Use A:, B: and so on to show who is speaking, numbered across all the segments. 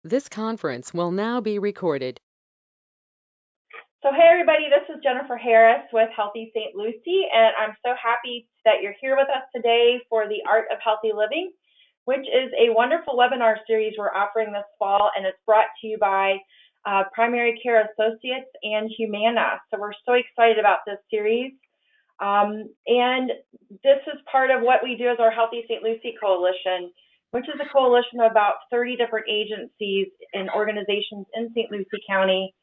A: This conference will now be recorded.
B: So hey everybody, this is Jennifer Harris with Healthy St. Lucie, and I'm so happy that you're here with us today for the Art of Healthy Living, which is a wonderful webinar series we're offering this fall, and it's brought to you by Primary Care Associates and Humana. So we're so excited about this series. And this is part of what we do as our Healthy St. Lucie Coalition, which is a coalition of about 30 different agencies and organizations in St. Lucie County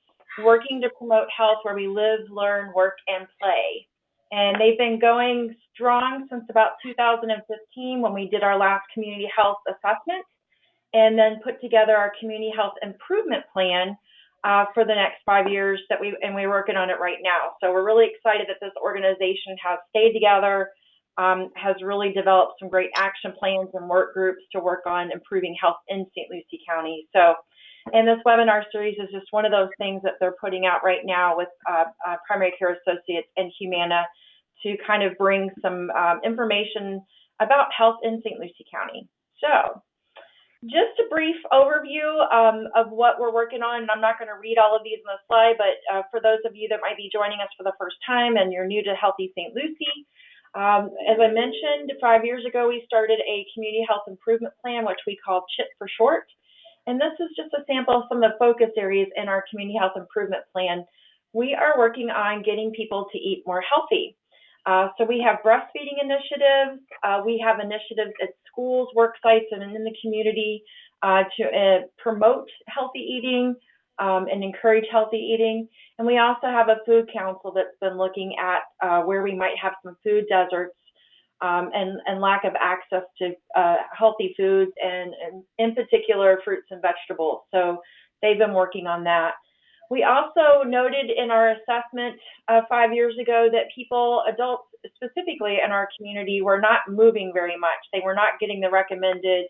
B: working to promote health where we live, learn, work, and play. And they've been going strong since about 2015 when we did our last community health assessment and then put together our community health improvement plan for the next 5 years we're working on it right now. So we're really excited that this organization has stayed together, has really developed some great action plans and work groups to work on improving health in St. Lucie County. So, and this webinar series is just one of those things that they're putting out right now with Primary Care Associates and Humana to kind of bring some information about health in St. Lucie County. So, just a brief overview of what we're working on, and I'm not going to read all of these on the slide, but for those of you that might be joining us for the first time and you're new to Healthy St. Lucie, as I mentioned, 5 years ago we started a community health improvement plan, which we call CHIP for short, and this is just a sample of some of the focus areas in our community health improvement plan. We are working on getting people to eat more healthy. So we have breastfeeding initiatives, we have initiatives at schools, work sites, and in the community to promote healthy eating and encourage healthy eating. And we also have a food council that's been looking at where we might have some food deserts and lack of access to healthy foods and in particular fruits and vegetables. So they've been working on that. We also noted in our assessment 5 years ago that people, adults specifically in our community, were not moving very much. They were not getting the recommended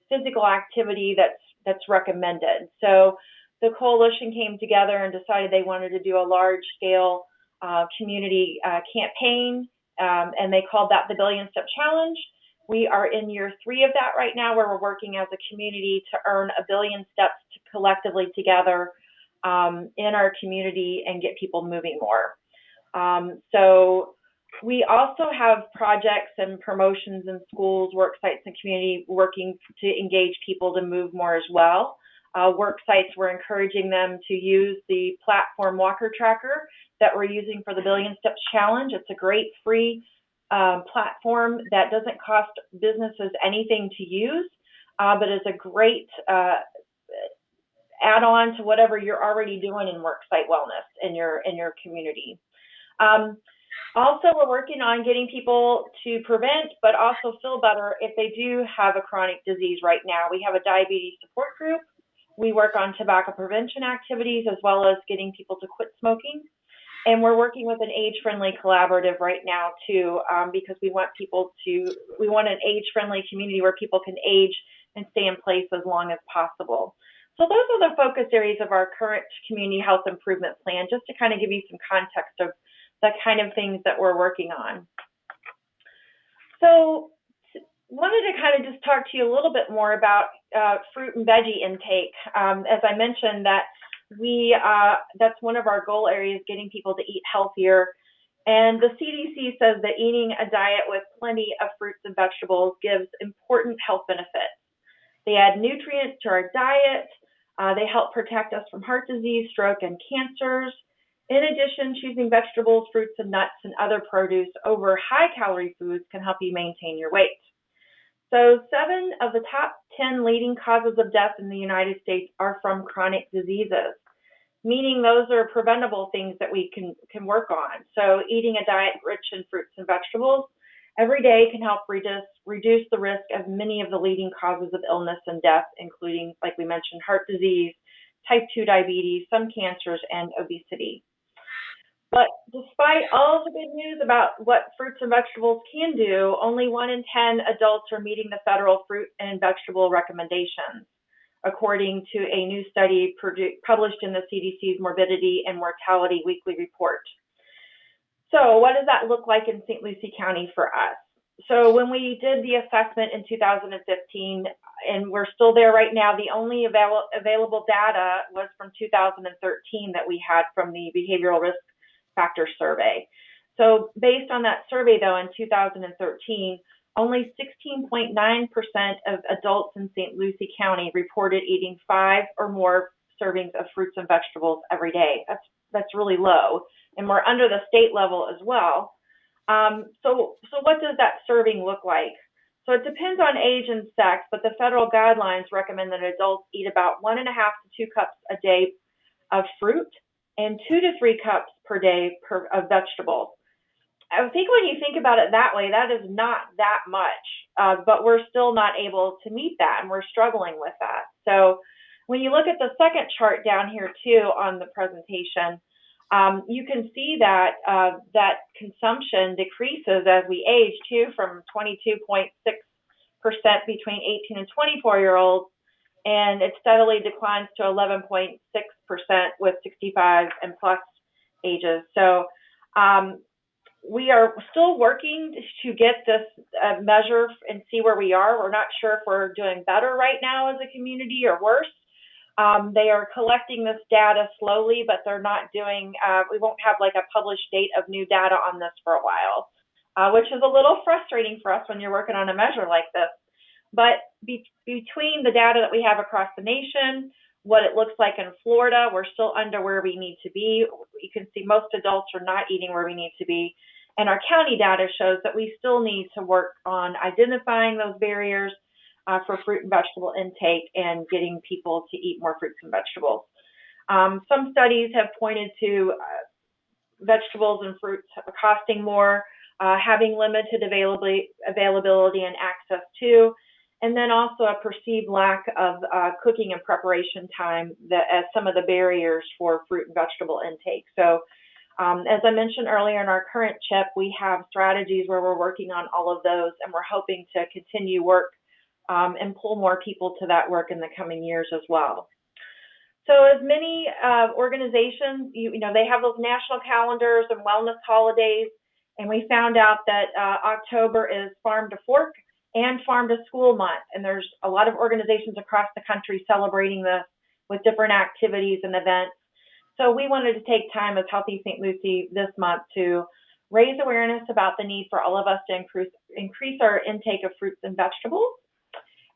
B: physical activity that's recommended. So the coalition came together and decided they wanted to do a large-scale community campaign, and they called that the Billion Step Challenge. We are in year 3 of that right now, where we're working as a community to earn 1 billion steps collectively together in our community and get people moving more. So we also have projects and promotions in schools, work sites, and community working to engage people to move more as well. Work sites, we're encouraging them to use the platform Walker Tracker that we're using for the Billion Steps Challenge. It's a great free platform that doesn't cost businesses anything to use, but is a great add on to whatever you're already doing in worksite wellness in your community. Also, we're working on getting people to prevent but also feel better if they do have a chronic disease right now. We have a diabetes support group. We work on tobacco prevention activities as well as getting people to quit smoking. And we're working with an age-friendly collaborative right now too, because we want an age-friendly community where people can age and stay in place as long as possible. So those are the focus areas of our current community health improvement plan, just to kind of give you some context of the kind of things that we're working on. So wanted to kind of just talk to you a little bit more about fruit and veggie intake. As I mentioned, that's one of our goal areas, getting people to eat healthier. And the CDC says that eating a diet with plenty of fruits and vegetables gives important health benefits. They add nutrients to our diet. They help protect us from heart disease, stroke, and cancers. In addition, choosing vegetables, fruits, and nuts and other produce over high-calorie foods can help you maintain your weight. So 7 of the top 10 leading causes of death in the United States are from chronic diseases, meaning those are preventable things that we can work on. So eating a diet rich in fruits and vegetables every day can help reduce the risk of many of the leading causes of illness and death, including, like we mentioned, heart disease, type 2 diabetes, some cancers, and obesity. But despite all the good news about what fruits and vegetables can do, only 1 in 10 adults are meeting the federal fruit and vegetable recommendations, according to a new study published in the CDC's Morbidity and Mortality Weekly Report. So what does that look like in St. Lucie County for us? So when we did the assessment in 2015, and we're still there right now, the only available data was from 2013 that we had from the Behavioral Risk Factor Survey. So based on that survey, though, in 2013, only 16.9% of adults in St. Lucie County reported eating 5 or more servings of fruits and vegetables every day. That's really low, and we're under the state level as well. So what does that serving look like? So it depends on age and sex, but the federal guidelines recommend that adults eat about 1.5 to 2 cups a day of fruit and 2 to 3 cups per day of vegetables. I think when you think about it that way, that is not that much, but we're still not able to meet that, and we're struggling with that. So when you look at the second chart down here too on the presentation, you can see that that consumption decreases as we age too, from 22.6% between 18 and 24-year-olds, and it steadily declines to 11.6% with 65 and plus ages. So we are still working to get this measure and see where we are. We're not sure if we're doing better right now as a community or worse. They are collecting this data slowly, but they're not doing, we won't have like a published date of new data on this for a while, which is a little frustrating for us when you're working on a measure like this. But between the data that we have across the nation, what it looks like in Florida, we're still under where we need to be. You can see most adults are not eating where we need to be. And our county data shows that we still need to work on identifying those barriers for fruit and vegetable intake and getting people to eat more fruits and vegetables. Some studies have pointed to vegetables and fruits costing more, having limited availability and access to, and then also a perceived lack of cooking and preparation time as some of the barriers for fruit and vegetable intake. So as I mentioned earlier, in our current CHIP, we have strategies where we're working on all of those, and we're hoping to continue work and pull more people to that work in the coming years as well. So as many organizations, you know, they have those national calendars and wellness holidays, and we found out that October is Farm to Fork and Farm to School month, and there's a lot of organizations across the country celebrating this with different activities and events. So we wanted to take time as Healthy St. Lucie this month to raise awareness about the need for all of us to increase our intake of fruits and vegetables.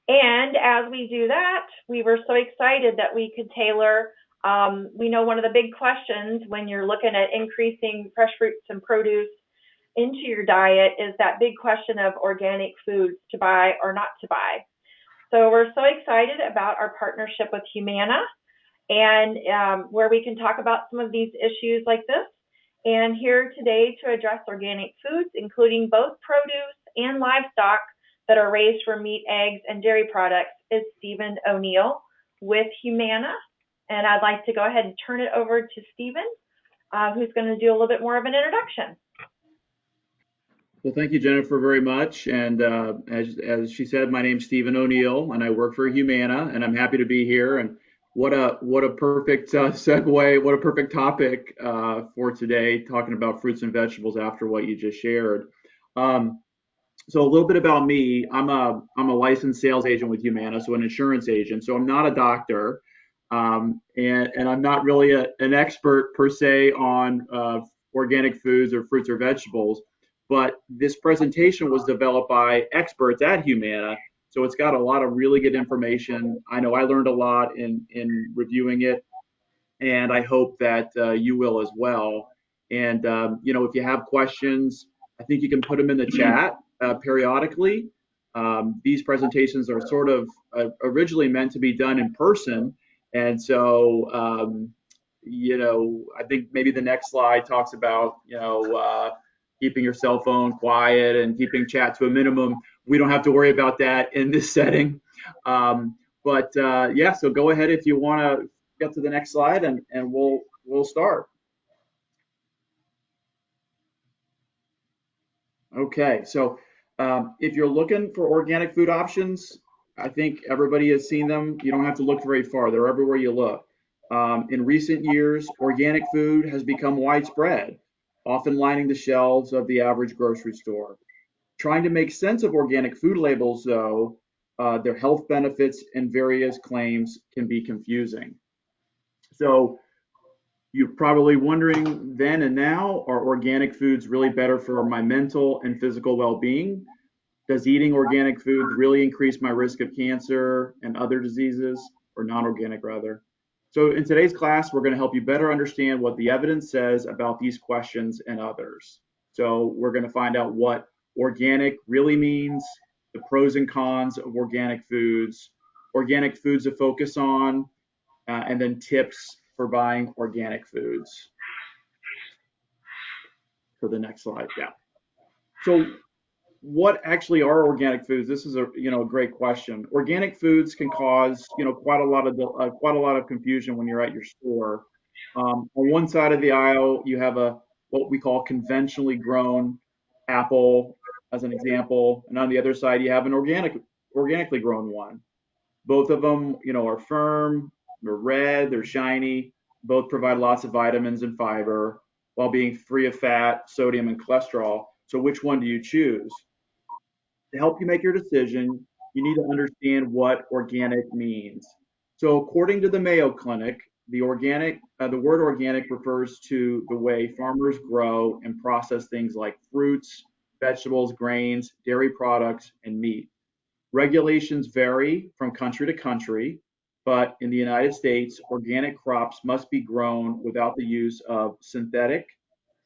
B: And as we do that, we were so excited that we could tailor, we know one of the big questions when you're looking at increasing fresh fruits and produce into your diet is that big question of organic foods to buy or not to buy. So we're so excited about our partnership with Humana, and where we can talk about some of these issues like this. And here today to address organic foods, including both produce and livestock that are raised from meat, eggs, and dairy products, is Stephen O'Neill with Humana. And I'd like to go ahead and turn it over to Stephen, who's going to do a little bit more of an introduction.
C: Well, thank you, Jennifer, very much. And as she said, my name's Stephen O'Neill, and I work for Humana, and I'm happy to be here. And what a perfect segue, what a perfect topic for today, talking about fruits and vegetables after what you just shared. So a little bit about me. I'm a licensed sales agent with Humana, so an insurance agent. So I'm not a doctor, and I'm not really an expert per se on organic foods or fruits or vegetables. But this presentation was developed by experts at Humana, so it's got a lot of really good information. I know I learned a lot in reviewing it, and I hope that you will as well. And you know, if you have questions, I think you can put them in the chat periodically. These presentations are sort of originally meant to be done in person, and so you know, I think maybe the next slide talks about, you know, keeping your cell phone quiet and keeping chat to a minimum. We don't have to worry about that in this setting. Yeah, so go ahead if you want to get to the next slide, and we'll start. Okay, so if you're looking for organic food options, I think everybody has seen them. You don't have to look very far. They're everywhere you look. In recent years, organic food has become widespread, often lining the shelves of the average grocery store. Trying to make sense of organic food labels, though, their health benefits and various claims can be confusing. So you're probably wondering then and now, are organic foods really better for my mental and physical well-being? Does eating organic foods really increase my risk of cancer and other diseases, or non-organic rather? So in today's class, we're going to help you better understand what the evidence says about these questions and others. So we're going to find out what organic really means, the pros and cons of organic foods to focus on, and then tips for buying organic foods. For the next slide, yeah. So what actually are organic foods? This is a great question. Organic foods can cause quite a lot of confusion when you're at your store. On one side of the aisle, you have what we call conventionally grown apple, as an example, and on the other side, you have an organically grown one. Both of them, are firm, they're red, they're shiny. Both provide lots of vitamins and fiber while being free of fat, sodium, and cholesterol. So which one do you choose? To help you make your decision, you need to understand what organic means. So according to the Mayo Clinic, the word organic refers to the way farmers grow and process things like fruits, vegetables, grains, dairy products, and meat. Regulations vary from country to country, but in the United States, organic crops must be grown without the use of synthetic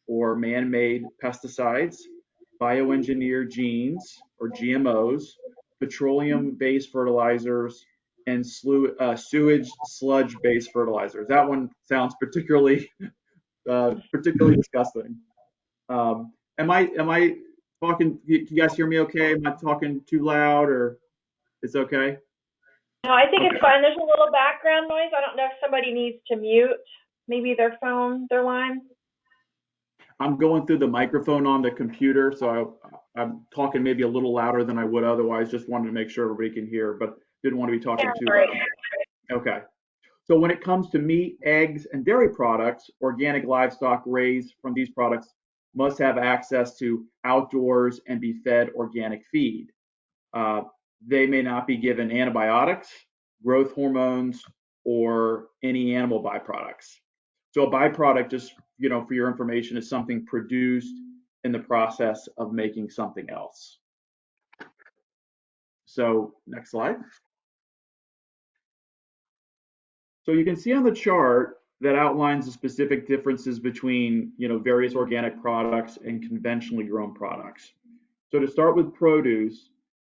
C: or man-made pesticides, bioengineered genes or GMOs, petroleum-based fertilizers, and sewage sludge-based fertilizers. That one sounds particularly disgusting. Am I talking? Can you guys hear me okay? Am I talking too loud, or it's okay?
B: No, I think it's
C: Okay.
B: fine. There's a little background noise. I don't know if somebody needs to mute maybe their phone, their line.
C: I'm going through the microphone on the computer, so I'm talking maybe a little louder than I would otherwise. Just wanted to make sure everybody can hear, but didn't want to be
B: Yeah,
C: talking too
B: great.
C: loud. Okay. So when it comes to meat, eggs, and dairy products, organic livestock raised from these products must have access to outdoors and be fed organic feed. Uh, they may not be given antibiotics, growth hormones, or any animal byproducts. So a byproduct, just for your information, is something produced in the process of making something else. So next slide. So you can see on the chart that outlines the specific differences between various organic products and conventionally grown products. So to start with produce,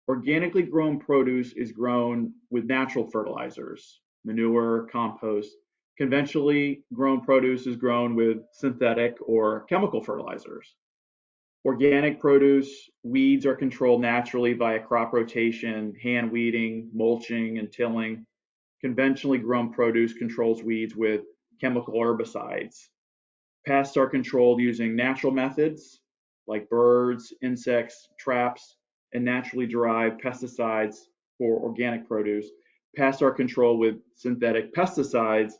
C: organically grown produce is grown with natural fertilizers, manure, compost. Conventionally grown produce is grown with synthetic or chemical fertilizers. Organic produce, weeds are controlled naturally via crop rotation, hand weeding, mulching, and tilling. Conventionally grown produce controls weeds with chemical herbicides. Pests are controlled using natural methods like birds, insects, traps, and naturally derived pesticides for organic produce. Pests are controlled with synthetic pesticides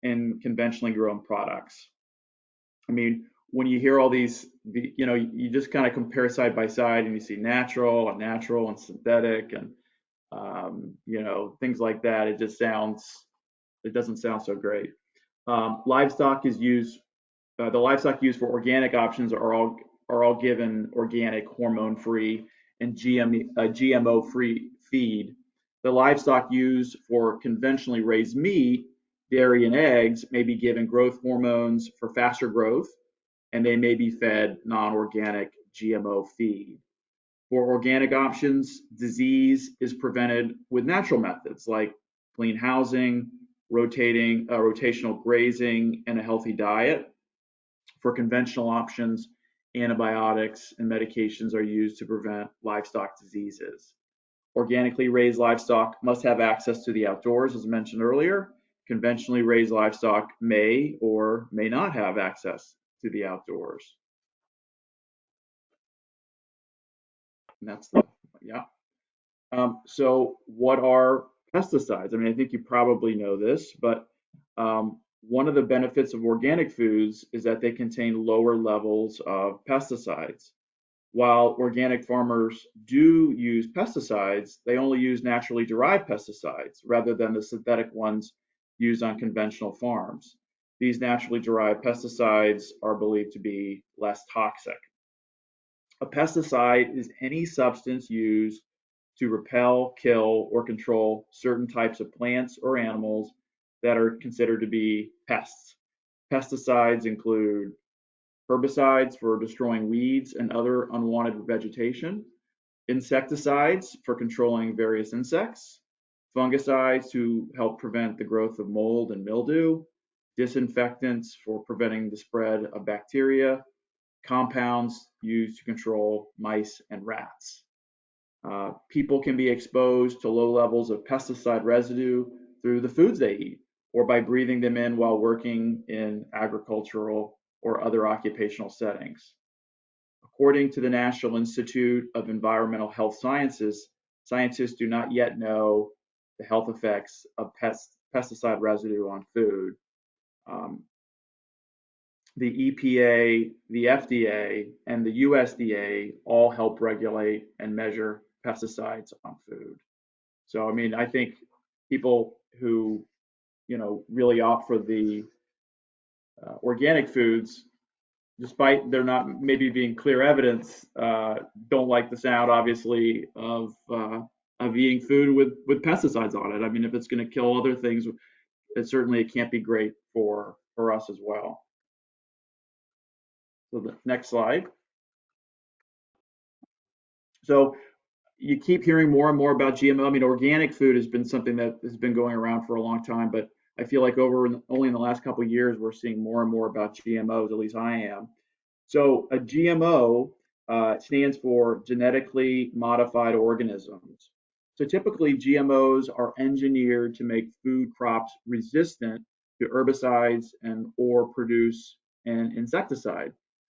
C: in conventionally grown products. I mean, when you hear all these, you just kind of compare side by side and you see natural and synthetic and, things like that. It doesn't sound so great. Livestock is used The livestock used for organic options are all given organic, hormone-free, and GMO-free feed. The livestock used for conventionally raised meat, dairy, and eggs may be given growth hormones for faster growth, and they may be fed non-organic GMO feed. For organic options, disease is prevented with natural methods like clean housing, rotational grazing, and a healthy diet. For conventional options, antibiotics and medications are used to prevent livestock diseases. Organically raised livestock must have access to the outdoors, as mentioned earlier. Conventionally raised livestock may or may not have access to the outdoors. And yeah. So what are pesticides? I mean, I think you probably know this, but one of the benefits of organic foods is that they contain lower levels of pesticides. while organic farmers do use pesticides, they only use naturally derived pesticides rather than the synthetic ones used on conventional farms. These naturally derived pesticides are believed to be less toxic. A pesticide is any substance used to repel, kill, or control certain types of plants or animals that are considered to be pests. Pesticides include herbicides for destroying weeds and other unwanted vegetation, insecticides for controlling various insects, fungicides to help prevent the growth of mold and mildew, disinfectants for preventing the spread of bacteria, compounds used to control mice and rats. People can be exposed to low levels of pesticide residue through the foods they eat or by breathing them in while working in agricultural or other occupational settings. According to the National Institute of Environmental Health Sciences, scientists do not yet know the health effects of pesticide residue on food. The EPA, the FDA, and the USDA all help regulate and measure pesticides on food. So, I mean, I think people who, really opt for the organic foods, despite there not maybe being clear evidence, don't like the sound, obviously, of eating food with pesticides on it. I mean, if it's going to kill other things, it can't be great for us as well. So the next slide. So you keep hearing more and more about GMO. I mean, organic food has been something that has been going around for a long time, but I feel like only in the last couple of years, we're seeing more and more about GMOs, at least I am. So a GMO stands for genetically modified organisms. So typically GMOs are engineered to make food crops resistant to herbicides and or produce an insecticide.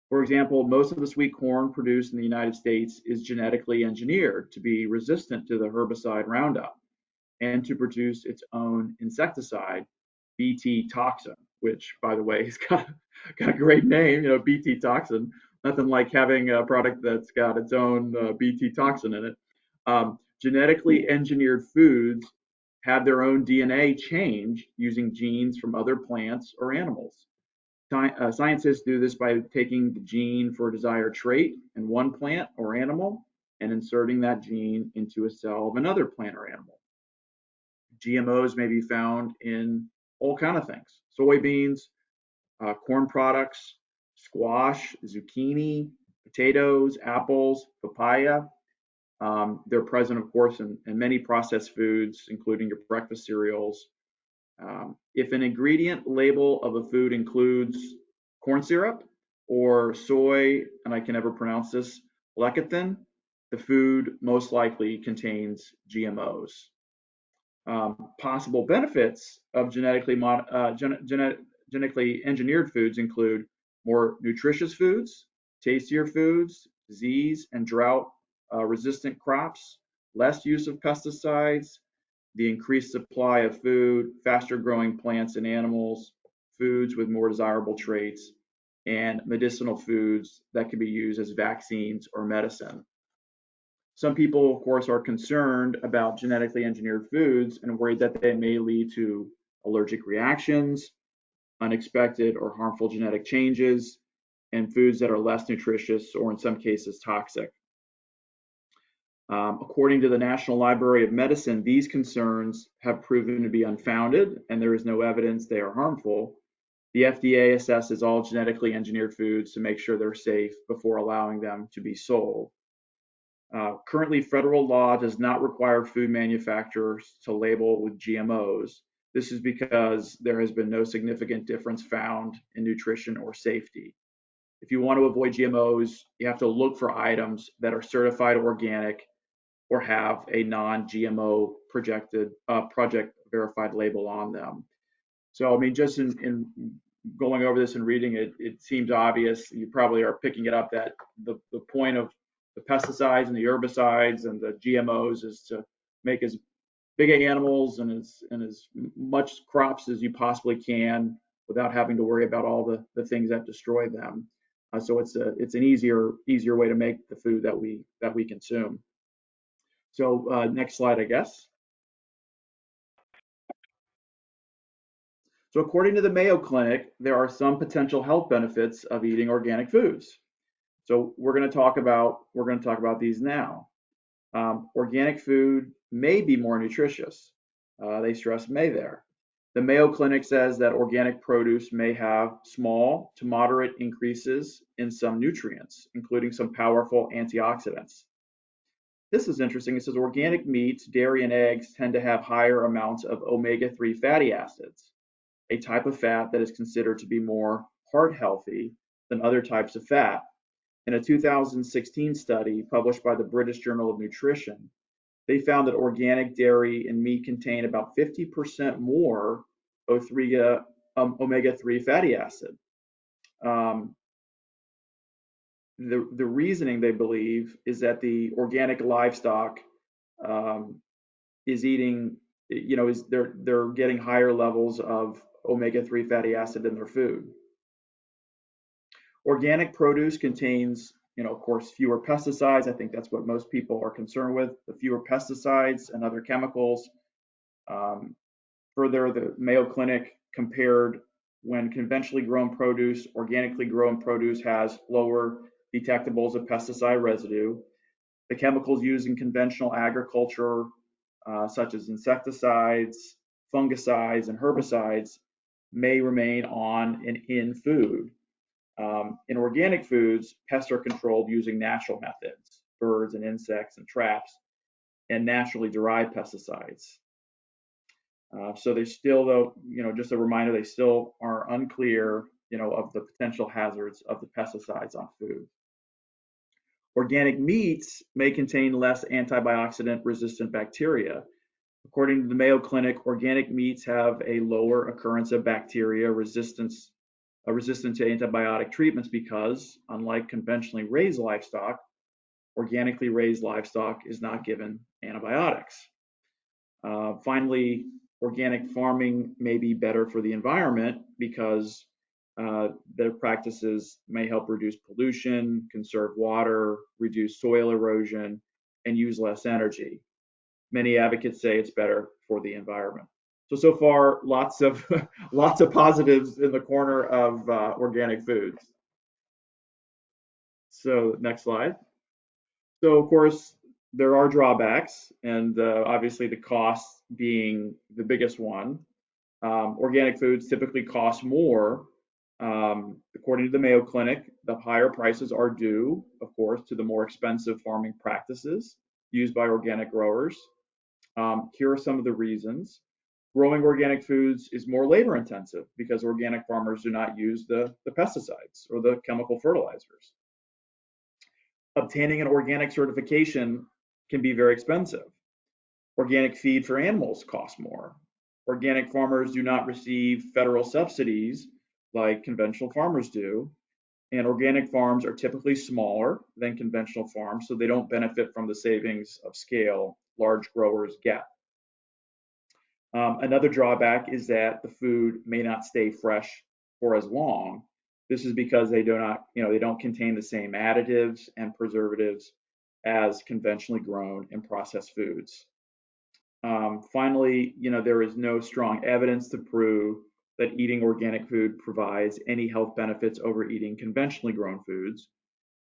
C: For example, most of the sweet corn produced in the United States is genetically engineered to be resistant to the herbicide Roundup and to produce its own insecticide, Bt toxin, which, by the way, has got a great name, Bt toxin. Nothing like having a product that's got its own Bt toxin in it. Genetically engineered foods have their own DNA change using genes from other plants or animals. Scientists do this by taking the gene for a desired trait in one plant or animal and inserting that gene into a cell of another plant or animal. GMOs may be found in all kinds of things: soybeans, corn products, squash, zucchini, potatoes, apples, papaya. They're present, of course, in many processed foods, including your breakfast cereals. If an ingredient label of a food includes corn syrup or soy, and I can never pronounce this, lecithin, the food most likely contains GMOs. Possible benefits of genetically engineered foods include more nutritious foods, tastier foods, disease and drought resistant crops, less use of pesticides, the increased supply of food, faster growing plants and animals, foods with more desirable traits, and medicinal foods that can be used as vaccines or medicine. Some people, of course, are concerned about genetically engineered foods and worried that they may lead to allergic reactions, unexpected or harmful genetic changes, and foods that are less nutritious or in some cases toxic. According to the National Library of Medicine, these concerns have proven to be unfounded and there is no evidence they are harmful. The FDA assesses all genetically engineered foods to make sure they're safe before allowing them to be sold. Currently, federal law does not require food manufacturers to label with GMOs. This is because there has been no significant difference found in nutrition or safety. If you want to avoid GMOs, you have to look for items that are certified organic or have a non-GMO project verified label on them. So, I mean, just in going over this and reading it, it seems obvious. You probably are picking it up that the point of the pesticides and the herbicides and the GMOs is to make as big animals and as much crops as you possibly can without having to worry about all the things that destroy them. So it's an easier way to make the food that we consume. So next slide, I guess. So according to the Mayo Clinic, there are some potential health benefits of eating organic foods. So we're going to talk about these now. Organic food may be more nutritious. They stress may there. The Mayo Clinic says that organic produce may have small to moderate increases in some nutrients, including some powerful antioxidants. This is interesting. It says organic meats, dairy, and eggs tend to have higher amounts of omega-3 fatty acids, a type of fat that is considered to be more heart healthy than other types of fat. In a 2016 study published by the British Journal of Nutrition, they found that organic dairy and meat contain about 50% more omega-3 fatty acid. The reasoning, they believe, is that the organic livestock is eating, they're getting higher levels of omega-3 fatty acid in their food. Organic produce contains, of course, fewer pesticides. I think that's what most people are concerned with, the fewer pesticides and other chemicals. Further, the Mayo Clinic compared when conventionally grown produce, organically grown produce has lower detectables of pesticide residue. The chemicals used in conventional agriculture, such as insecticides, fungicides, and herbicides, may remain on and in food. In organic foods, pests are controlled using natural methods, birds and insects and traps, and naturally derived pesticides. So they still, though, just a reminder, they still are unclear, of the potential hazards of the pesticides on food. Organic meats may contain less antioxidant-resistant bacteria. According to the Mayo Clinic, organic meats have a lower occurrence of bacteria resistant to antibiotic treatments because, unlike conventionally raised livestock, organically raised livestock is not given antibiotics. Finally, organic farming may be better for the environment because their practices may help reduce pollution, conserve water, reduce soil erosion, and use less energy. Many advocates say it's better for the environment. So far, lots of lots of positives in the corner of organic foods. So next slide. So of course, there are drawbacks, and obviously the cost being the biggest one. Organic foods typically cost more. According to the Mayo Clinic, the higher prices are due, of course, to the more expensive farming practices used by organic growers. Here are some of the reasons. Growing organic foods is more labor intensive because organic farmers do not use the pesticides or the chemical fertilizers. Obtaining an organic certification can be very expensive. Organic feed for animals costs more. Organic farmers do not receive federal subsidies like conventional farmers do. And organic farms are typically smaller than conventional farms, so they don't benefit from the savings of scale large growers get. Another drawback is that the food may not stay fresh for as long. This is because they don't contain the same additives and preservatives as conventionally grown and processed foods. Finally, there is no strong evidence to prove that eating organic food provides any health benefits over eating conventionally grown foods.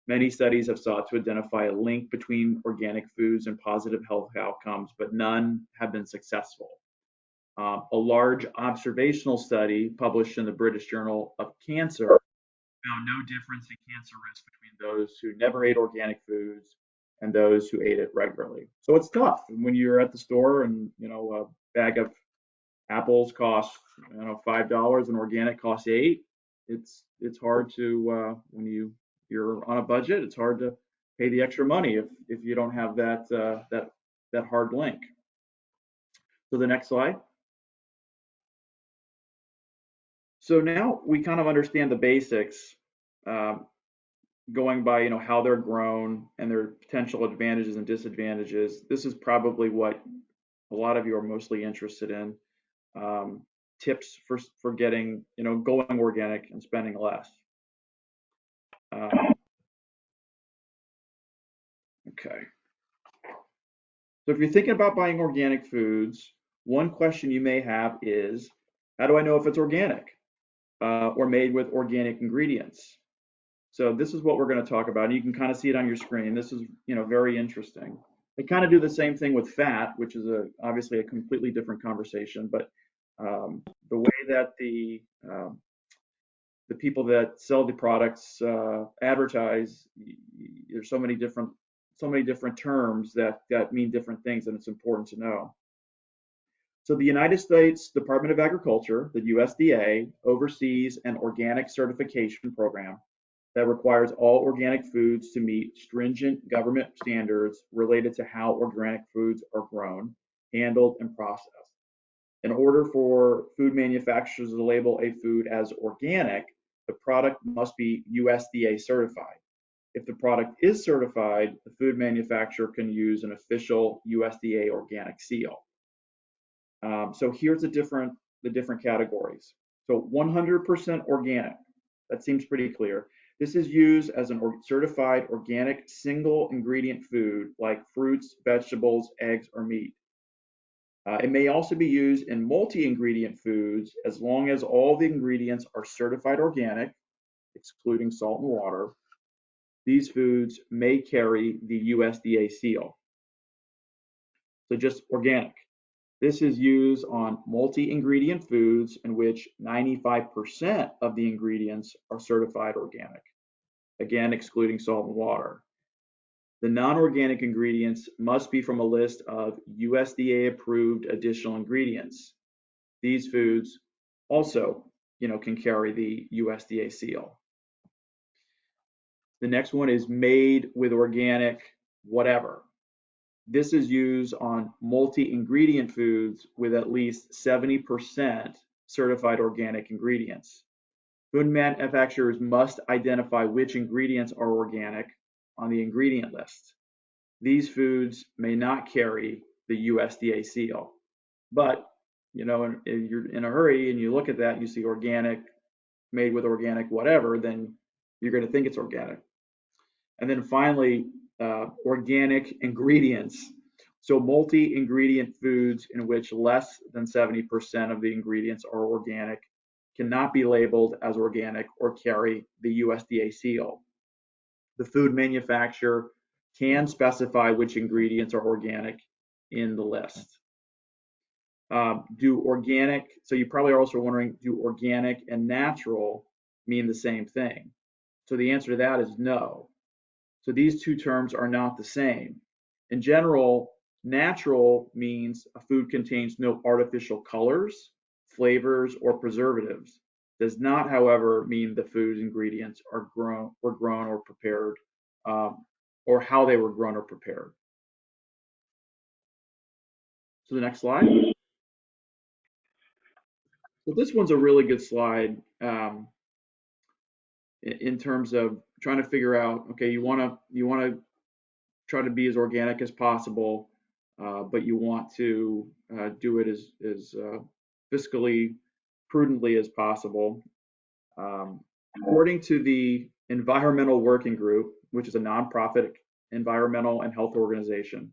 C: Many studies have sought to identify a link between organic foods and positive health outcomes, but none have been successful. A large observational study published in the British Journal of Cancer found no difference in cancer risk between those who never ate organic foods and those who ate it regularly. So it's tough when you're at the store and a bag of apples costs $5 and organic costs $8. It's hard to when you're on a budget. It's hard to pay the extra money if you don't have that hard link. So the next slide. So now we kind of understand the basics, going by how they're grown and their potential advantages and disadvantages. This is probably what a lot of you are mostly interested in. Tips for getting going organic and spending less. Okay. So if you're thinking about buying organic foods, one question you may have is, how do I know if it's organic or made with organic ingredients? So this is what we're going to talk about. And you can kind of see it on your screen. This is, very interesting. They kind of do the same thing with fat, which is obviously a completely different conversation. But the way that the people that sell the products advertise, there's so many different terms that mean different things, and it's important to know. So the United States Department of Agriculture, the USDA, oversees an organic certification program that requires all organic foods to meet stringent government standards related to how organic foods are grown, handled, and processed. In order for food manufacturers to label a food as organic, the product must be USDA certified. If the product is certified, the food manufacturer can use an official USDA organic seal. So here's the different categories. So 100% organic, that seems pretty clear. This is used as a certified organic single ingredient food like fruits, vegetables, eggs, or meat. It may also be used in multi-ingredient foods as long as all the ingredients are certified organic, excluding salt and water. These foods may carry the USDA seal. So just organic. This is used on multi-ingredient foods in which 95% of the ingredients are certified organic, again, excluding salt and water. The non-organic ingredients must be from a list of USDA-approved additional ingredients. These foods also, can carry the USDA seal. The next one is made with organic whatever. This is used on multi-ingredient foods with at least 70% certified organic ingredients. Food manufacturers must identify which ingredients are organic on the ingredient list. These foods may not carry the USDA seal, but if you're in a hurry and you look at that and you see organic, made with organic whatever, then you're going to think it's organic. And then finally, organic ingredients. So multi-ingredient foods in which less than 70% of the ingredients are organic cannot be labeled as organic or carry the USDA seal. The food manufacturer can specify which ingredients are organic in the list. So you probably are also wondering, do organic and natural mean the same thing? So the answer to that is no. So these two terms are not the same. In general, natural means a food contains no artificial colors, flavors, or preservatives. Does not, however, mean the food ingredients were grown or prepared, or how they were grown or prepared. So the next slide. So this one's a really good slide in terms of trying to figure out, okay, you want to try to be as organic as possible, but you want to do it as fiscally prudently as possible. According to the Environmental Working Group, which is a nonprofit environmental and health organization,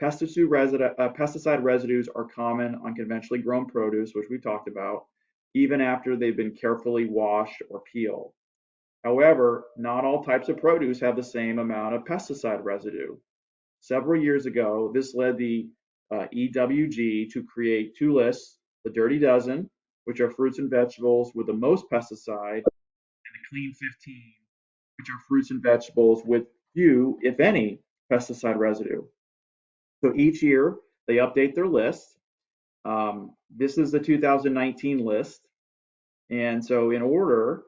C: pesticide residues are common on conventionally grown produce, which we talked about, even after they've been carefully washed or peeled. However, not all types of produce have the same amount of pesticide residue. Several years ago, this led the EWG to create two lists, the Dirty Dozen, which are fruits and vegetables with the most pesticide, and the Clean 15, which are fruits and vegetables with few, if any, pesticide residue. So each year, they update their list. This is the 2019 list. And so in order,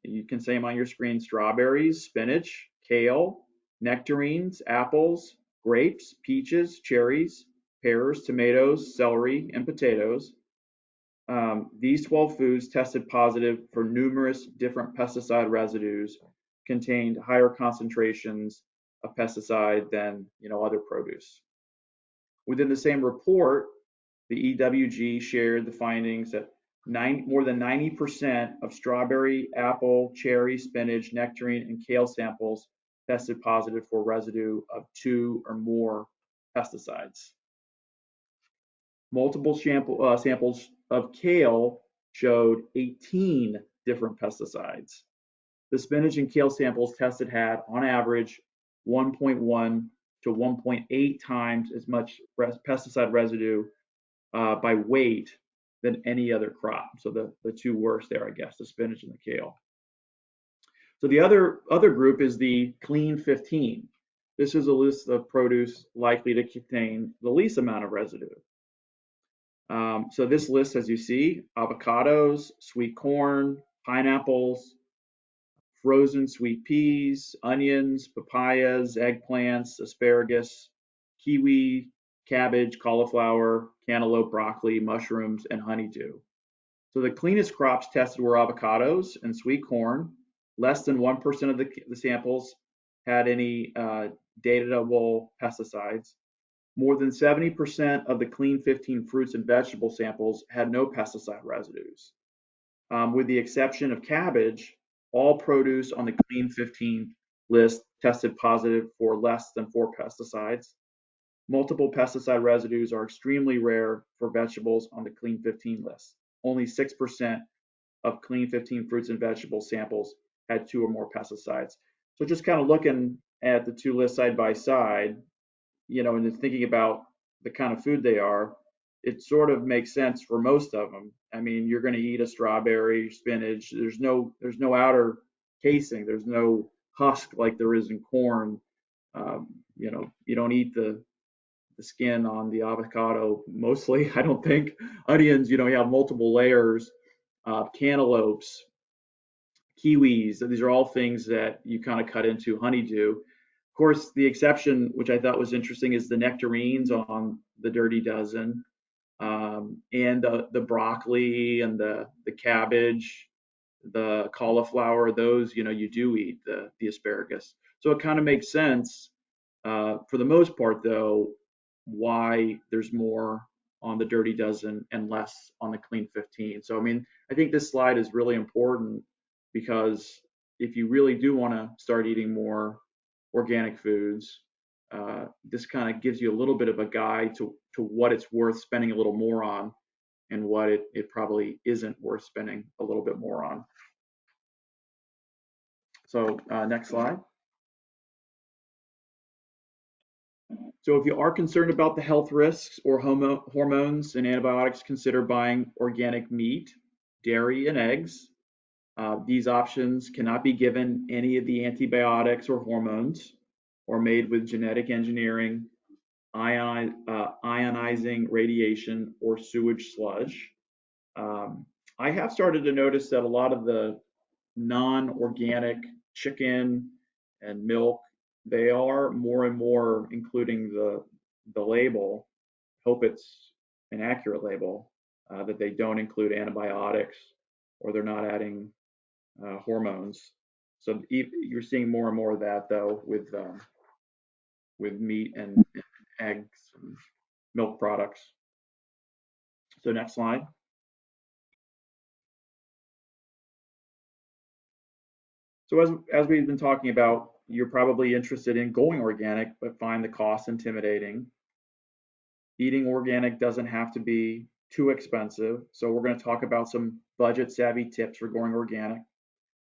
C: you can say them on your screen: strawberries, spinach, kale, nectarines, apples, grapes, peaches, cherries, pears, tomatoes, celery, and potatoes. These 12 foods tested positive for numerous different pesticide residues, contained higher concentrations of pesticide than other produce. Within the same report, the EWG shared the findings that More than 90% of strawberry, apple, cherry, spinach, nectarine, and kale samples tested positive for residue of 2 or more pesticides. Multiple samples of kale showed 18 different pesticides. The spinach and kale samples tested had, on average, 1.1 to 1.8 times as much pesticide residue by weight than any other crop. So the two worst there, I guess, the spinach and the kale. So the other group is the clean 15. This is a list of produce likely to contain the least amount of residue. So this list, as you see, avocados, sweet corn, pineapples, frozen sweet peas, onions, papayas, eggplants, asparagus, kiwi, cabbage, cauliflower, cantaloupe, broccoli, mushrooms, and honeydew. So the cleanest crops tested were avocados and sweet corn. Less than 1% of the samples had any datable pesticides. More than 70% of the clean 15 fruits and vegetable samples had no pesticide residues. With the exception of cabbage, all produce on the clean 15 list tested positive for less than 4 pesticides. Multiple pesticide residues are extremely rare for vegetables on the clean 15 list. Only 6% of clean 15 fruits and vegetable samples had 2 or more pesticides. So just kind of looking at the two lists side by side, and thinking about the kind of food they are, it sort of makes sense for most of them. I mean, you're going to eat a strawberry, spinach. There's no outer casing. There's no husk like there is in corn. You don't eat the skin on the avocado mostly. I don't think onions. You have multiple layers. Cantaloupes, kiwis. These are all things that you kind of cut into. Honeydew. Of course, the exception, which I thought was interesting, is the nectarines on the Dirty Dozen, and the broccoli and the cabbage, the cauliflower. Those, you do eat the asparagus. So it kind of makes sense for the most part, though, why there's more on the Dirty Dozen and less on the Clean 15. So I mean, I think this slide is really important because if you really do want to start eating more organic foods, this kind of gives you a little bit of a guide to what it's worth spending a little more on and what it probably isn't worth spending a little bit more on. So next slide. So if you are concerned about the health risks or hormones and antibiotics, consider buying organic meat, dairy, and eggs. These options cannot be given any of the antibiotics or hormones or made with genetic engineering, ionizing radiation, or sewage sludge. I have started to notice that a lot of the non-organic chicken and milk, they are more and more including the label. Hope it's an accurate label, that they don't include antibiotics or they're not adding hormones. So you're seeing more and more of that though with meat and eggs and milk products. So next slide. So as we've been talking about, you're probably interested in going organic, but find the cost intimidating. Eating organic doesn't have to be too expensive. So we're going to talk about some budget savvy tips for going organic.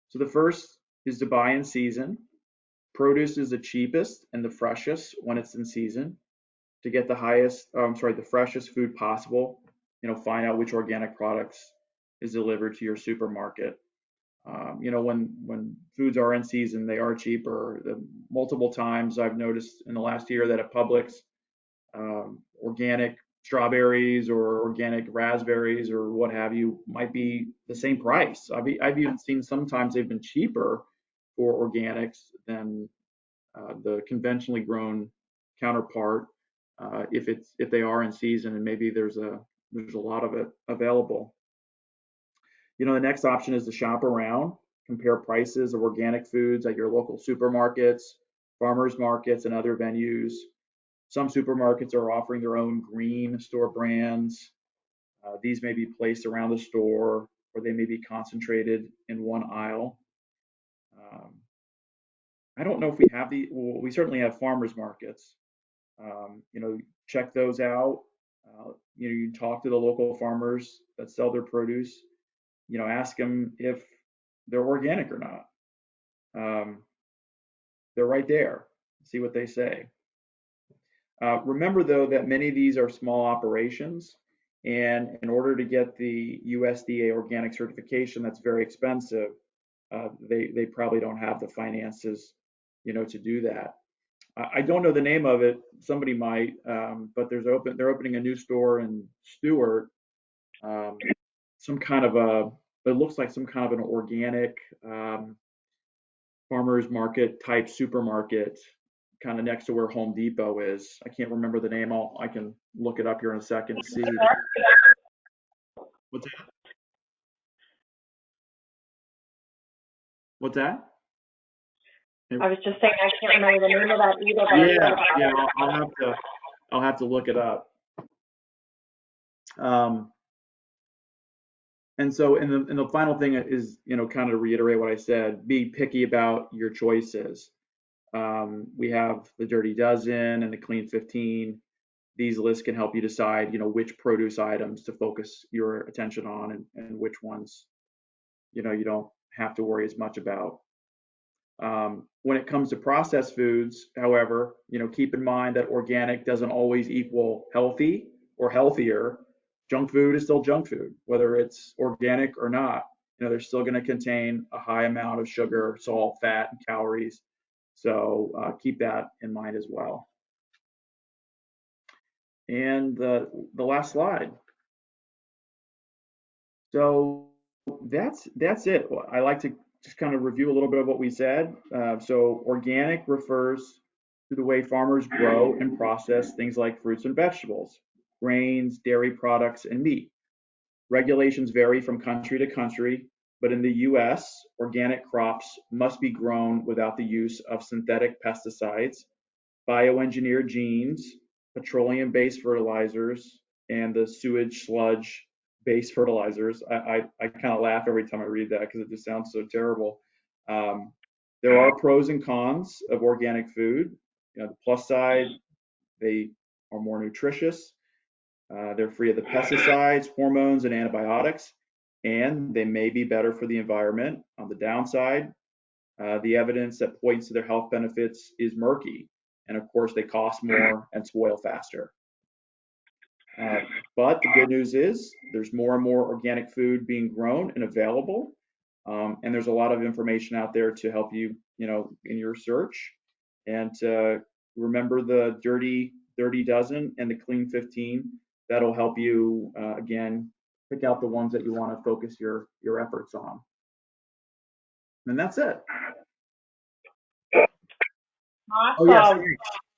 C: So the first is to buy in season. Produce is the cheapest and the freshest when it's in season. To get the freshest food possible, find out which organic products is delivered to your supermarket. When foods are in season, they are cheaper. Multiple times I've noticed in the last year that at Publix, organic strawberries or organic raspberries or what have you might be the same price. I've even seen sometimes they've been cheaper for organics than the conventionally grown counterpart, if they are in season and maybe there's a lot of it available. The next option is to shop around, compare prices of organic foods at your local supermarkets, farmers markets, and other venues. Some supermarkets are offering their own green store brands. These may be placed around the store, or they may be concentrated in one aisle. Um, I don't know if we have well, we certainly have farmers markets. Check those out. You talk to the local farmers that sell their produce. Ask them if they're organic or not. They're right there. See what they say. Remember, though, that many of these are small operations, and in order to get the USDA organic certification, that's very expensive. They probably don't have the finances, to do that. I don't know the name of it. Somebody might, but they're opening a new store in Stewart. Um, some kind of it looks like some kind of an organic farmers market type supermarket, kind of next to where Home Depot is. I can't remember the name. I can look it up here in a second and see. What's that? What's that?
B: I was just saying I can't remember the name of that either.
C: Yeah. I'll have to look it up. And so, and the final thing is, kind of to reiterate what I said: be picky about your choices. We have the Dirty Dozen and the Clean 15. These lists can help you decide, which produce items to focus your attention on, and which ones, you don't have to worry as much about. When it comes to processed foods, however, keep in mind that organic doesn't always equal healthy or healthier. Junk food is still junk food, whether it's organic or not. They're still going to contain a high amount of sugar, salt, fat, and calories. So keep that in mind as well. And the last slide. So that's it. I like to just kind of review a little bit of what we said. So organic refers to the way farmers grow and process things like fruits and vegetables, grains, dairy products, and meat. Regulations vary from country to country, but in the US, organic crops must be grown without the use of synthetic pesticides, bioengineered genes, petroleum-based fertilizers, and the sewage sludge-based fertilizers. I kind of laugh every time I read that because it just sounds so terrible. There are pros and cons of organic food. The plus side, they are more nutritious. They're free of the pesticides, hormones, and antibiotics, and they may be better for the environment. On the downside, the evidence that points to their health benefits is murky. And of course, they cost more and spoil faster. But the good news is there's more and more organic food being grown and available. And there's a lot of information out there to help you, in your search. And remember the Dirty Dozen and the Clean 15. That'll help you, again, pick out the ones that you want to focus your efforts on. And that's it.
B: Awesome.
C: Oh, yes.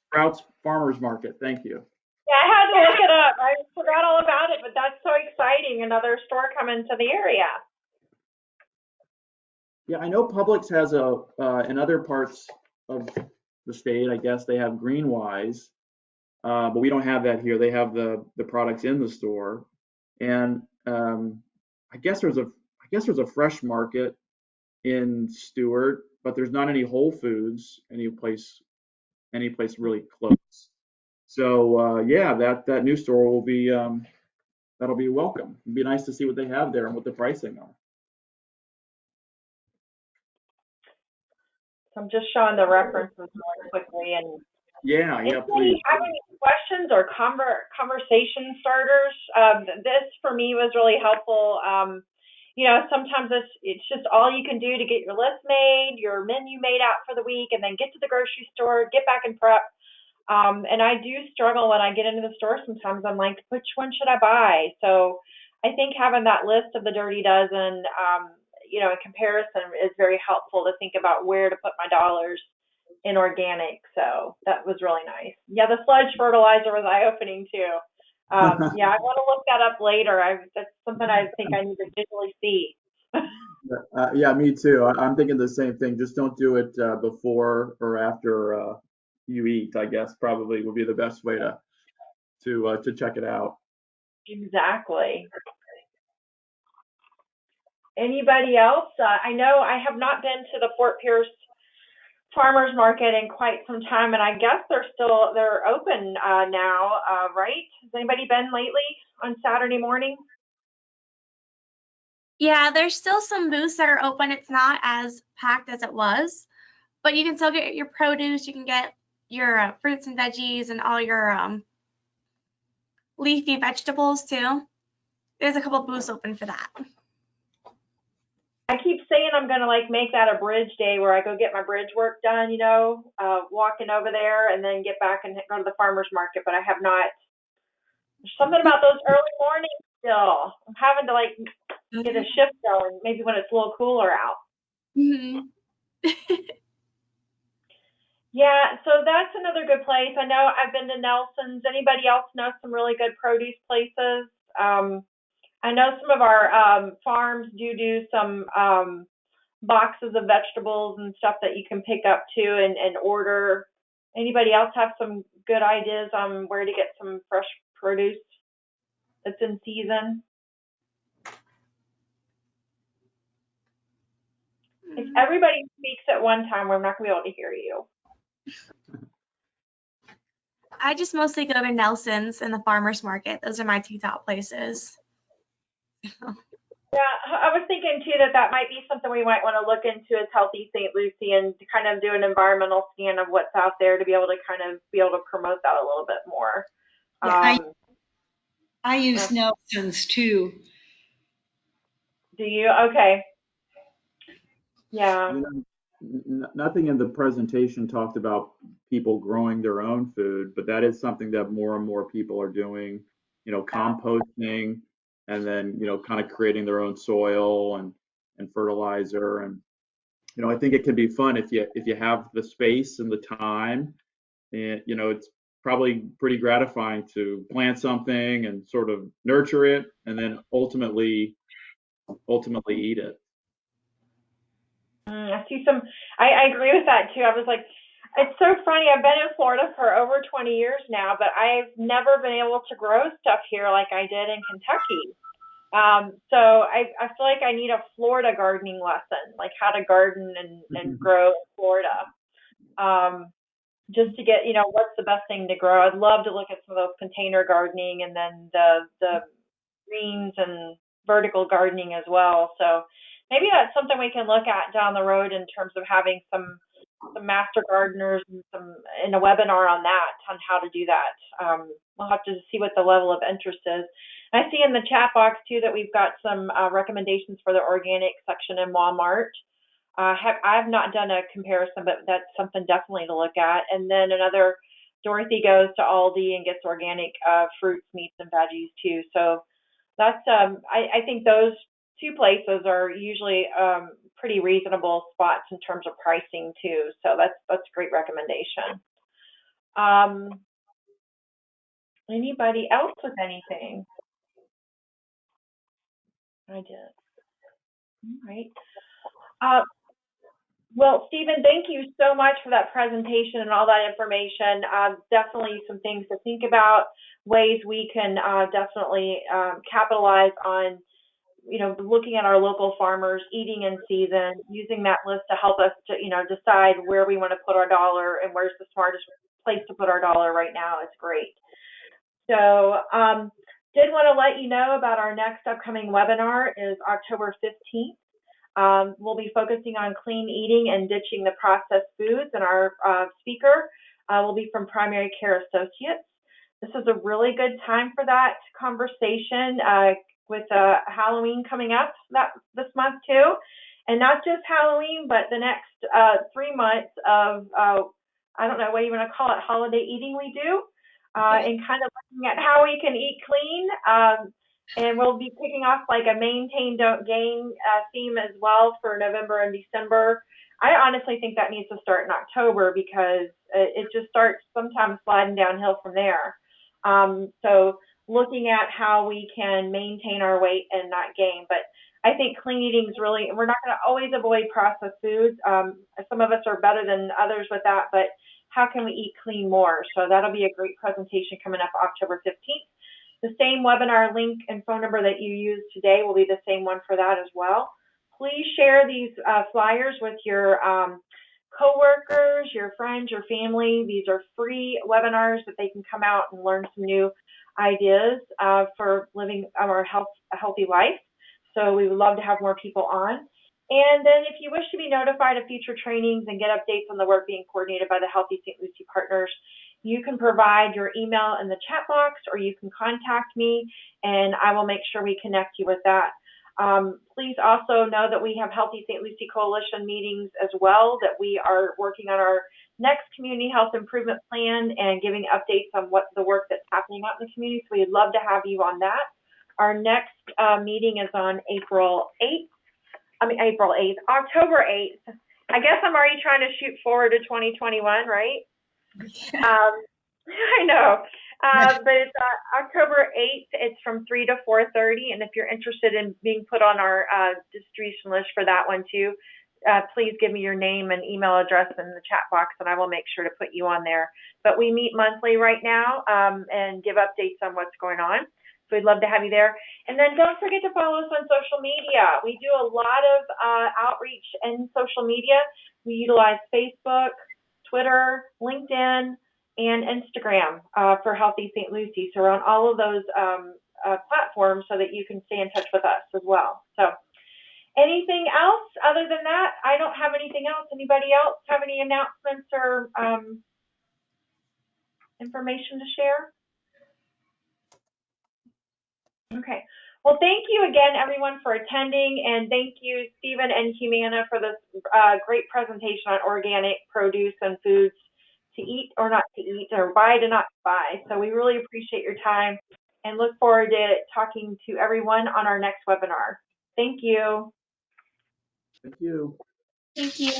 C: Sprouts Farmers Market. Thank you.
B: Yeah, I had to look it up. I forgot all about it, but that's so exciting. Another store coming to the area.
C: Yeah, I know Publix has in other parts of the state, I guess they have Greenwise, but we don't have that here. They have the products in the store, and I guess there's a fresh market in Stewart, but there's not any Whole Foods any place really close. So yeah, that new store will be that'll be welcome. It'd be nice to see what they have there and what the pricing are.
B: So I'm just showing the references more quickly. And
C: Yeah,
B: if
C: please.
B: you have any questions or conversation starters, this for me was really helpful. Sometimes it's just all you can do to get your list made, your menu made out for the week, and then get to the grocery store, get back and prep. And I do struggle when I get into the store. Sometimes I'm like, which one should I buy? So I think having that list of the Dirty Dozen, in comparison is very helpful to think about where to put my dollars in organic. So that was really nice. Yeah, the sludge fertilizer was eye-opening too. Yeah, I want to look that up later. That's something I think I need to visually see.
C: Yeah, me too. I'm thinking the same thing. Just don't do it before or after you eat. I guess probably would be the best way to check it out.
B: Exactly. Anybody else? I know I have not been to the Fort Pierce farmers market in quite some time, and I guess they're open now, right? Has anybody been lately on Saturday morning?
D: Yeah, there's still some booths that are open. It's not as packed as it was, but you can still get your produce. You can get your fruits and veggies and all your leafy vegetables too. There's a couple booths open for that.
B: I keep saying I'm gonna like make that a bridge day where I go get my bridge work done, walking over there and then get back and go to the farmer's market, but I have not. There's something about those early mornings still. I'm having to like get a shift going, maybe when it's a little cooler out.
D: Mm-hmm.
B: Yeah, so that's another good place. I know I've been to Nelson's. Anybody else know some really good produce places? I know some of our farms do some boxes of vegetables and stuff that you can pick up too and order. Anybody else have some good ideas on where to get some fresh produce that's in season? If everybody speaks at one time, we're not going to be able to hear you.
D: I just mostly go to Nelson's and the farmer's market. Those are my two top places.
B: Yeah, I was thinking too that might be something we might want to look into as Healthy St. Lucie and to kind of do an environmental scan of what's out there to be able to promote that a little bit more.
E: Yeah, I use Nelson's too.
B: Do you? Okay. Yeah.
C: Nothing in the presentation talked about people growing their own food, but that is something that more and more people are doing, composting and then, kind of creating their own soil and fertilizer. And, I think it can be fun if you have the space and the time. And, it's probably pretty gratifying to plant something and sort of nurture it and then ultimately eat it.
B: I agree with that too. I was like, it's so funny. I've been in Florida for over 20 years now, but I've never been able to grow stuff here like I did in Kentucky. So I feel like I need a Florida gardening lesson, like how to garden and grow in Florida. Just to get, what's the best thing to grow. I'd love to look at some of those container gardening and then the greens and vertical gardening as well. So maybe that's something we can look at down the road in terms of having some master gardeners and a webinar on that, on how to do that. We'll have to see what the level of interest is. I see in the chat box too that we've got some recommendations for the organic section in Walmart. I've not done a comparison, but that's something definitely to look at. And then Dorothy goes to Aldi and gets organic fruits, meats, and veggies too. So that's I think those two places are usually pretty reasonable spots in terms of pricing too. So that's a great recommendation. Anybody else with anything? I did. All right. Well, Stephen, thank you so much for that presentation and all that information. Definitely some things to think about, ways we can definitely capitalize on, looking at our local farmers, eating in season, using that list to help us to, decide where we want to put our dollar and where's the smartest place to put our dollar right now. It's great. So did want to let you know about our next upcoming webinar is October 15th. We'll be focusing on clean eating and ditching the processed foods, and our speaker will be from Primary Care Associates. This is a really good time for that conversation with Halloween coming up this month too. And not just Halloween, but the next 3 months of, I don't know, what do you want to call it, holiday eating we do, and kind of looking at how we can eat clean. And we'll be kicking off like a maintain, don't gain theme as well for November and December. I honestly think that needs to start in October because it just starts sometimes sliding downhill from there. So looking at how we can maintain our weight and not gain. But I think clean eating is really, we're not going to always avoid processed foods. Some of us are better than others with that, but how can we eat clean more? So that'll be a great presentation coming up October 15th. The same webinar link and phone number that you used today will be the same one for that as well. Please share these flyers with your coworkers, your friends, your family. These are free webinars that they can come out and learn some new ideas for living a healthy life. So we would love to have more people on. And then if you wish to be notified of future trainings and get updates on the work being coordinated by the Healthy St. Lucie Partners, you can provide your email in the chat box, or you can contact me and I will make sure we connect you with that. Please also know that we have Healthy St. Lucie Coalition meetings as well, that we are working on our next community health improvement plan and giving updates on what the work that's happening out in the community. So we'd love to have you on that. Our next meeting is on October 8th. I guess I'm already trying to shoot forward to 2021, right? I know. But it's October 8th. It's from 3 to 4:30. And if you're interested in being put on our distribution list for that one too, please give me your name and email address in the chat box, and I will make sure to put you on there. But we meet monthly right now and give updates on what's going on. So we'd love to have you there. And then don't forget to follow us on social media. We do a lot of outreach in social media. We utilize Facebook, Twitter, LinkedIn, and Instagram for Healthy St. Lucie. So we're on all of those platforms so that you can stay in touch with us as well. So anything else other than that? I don't have anything else. Anybody else have any announcements or information to share? Okay. Well, thank you again, everyone, for attending, and thank you, Stephen and Humana, for this great presentation on organic produce and foods to eat or not to eat, or buy to not buy. So we really appreciate your time and look forward to talking to everyone on our next webinar. Thank you.
C: Thank you.
D: Thank you.